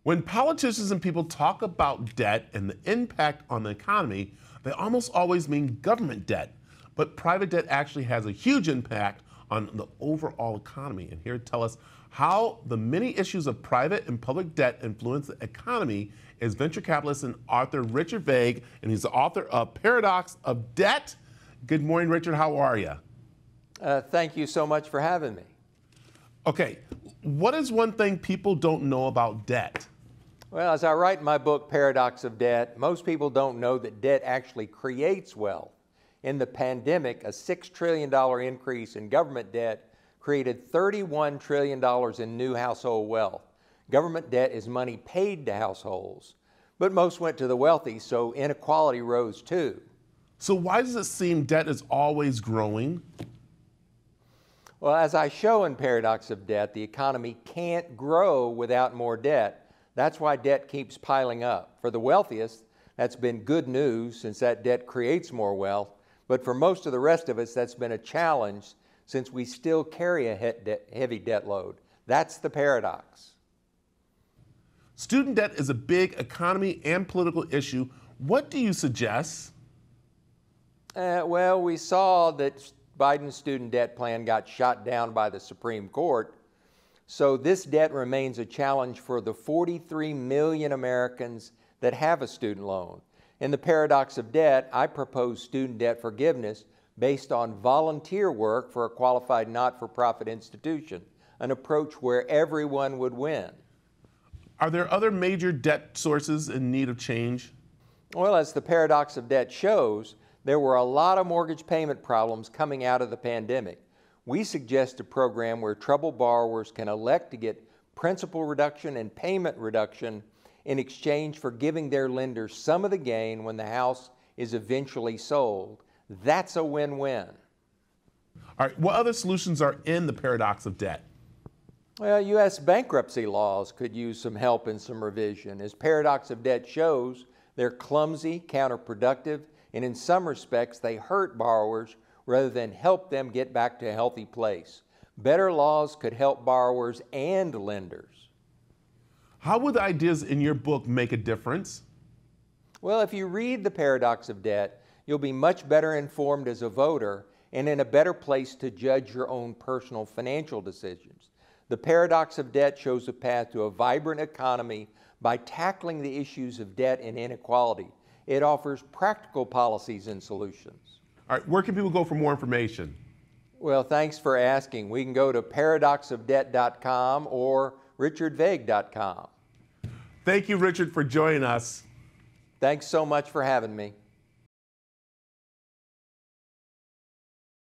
When politicians and people talk about debt and the impact on the economy, they almost always mean government debt. But private debt actually has a huge impact on the overall economy. And here to tell us how the many issues of private and public debt influence the economy is venture capitalist and author Richard Vague, and he's the author of Paradox of Debt. Good morning, Richard. How are you? Thank you so much for having me. Okay, what is one thing people don't know about debt? Well, as I write in my book, Paradox of Debt, most people don't know that debt actually creates wealth. In the pandemic, a $6 trillion increase in government debt created $31 trillion in new household wealth. Government debt is money paid to households, but most went to the wealthy, so inequality rose too. So why does it seem debt is always growing? Well, as I show in Paradox of Debt, the economy can't grow without more debt. That's why debt keeps piling up. For the wealthiest, that's been good news since that debt creates more wealth. But for most of the rest of us, that's been a challenge since we still carry a heavy debt load. That's the paradox. Student debt is a big economy and political issue. What do you suggest? Well, we saw that Biden's student debt plan got shot down by the Supreme Court. So this debt remains a challenge for the 43 million Americans that have a student loan. In the Paradox of Debt, I propose student debt forgiveness based on volunteer work for a qualified not-for-profit institution, an approach where everyone would win. Are there other major debt sources in need of change? Well, as the Paradox of Debt shows, there were a lot of mortgage payment problems coming out of the pandemic. We suggest a program where troubled borrowers can elect to get principal reduction and payment reduction in exchange for giving their lenders some of the gain when the house is eventually sold. That's a win-win. All right, what other solutions are in the Paradox of Debt? Well, U.S. bankruptcy laws could use some help and some revision. As Paradox of Debt shows, they're clumsy, counterproductive, and in some respects, they hurt borrowers rather than help them get back to a healthy place. Better laws could help borrowers and lenders. How would the ideas in your book make a difference? Well, if you read The Paradox of Debt, you'll be much better informed as a voter and in a better place to judge your own personal financial decisions. The Paradox of Debt shows a path to a vibrant economy by tackling the issues of debt and inequality. It offers practical policies and solutions. All right, where can people go for more information? Well, thanks for asking. We can go to paradoxofdebt.com or richardvague.com. Thank you, Richard, for joining us. Thanks so much for having me.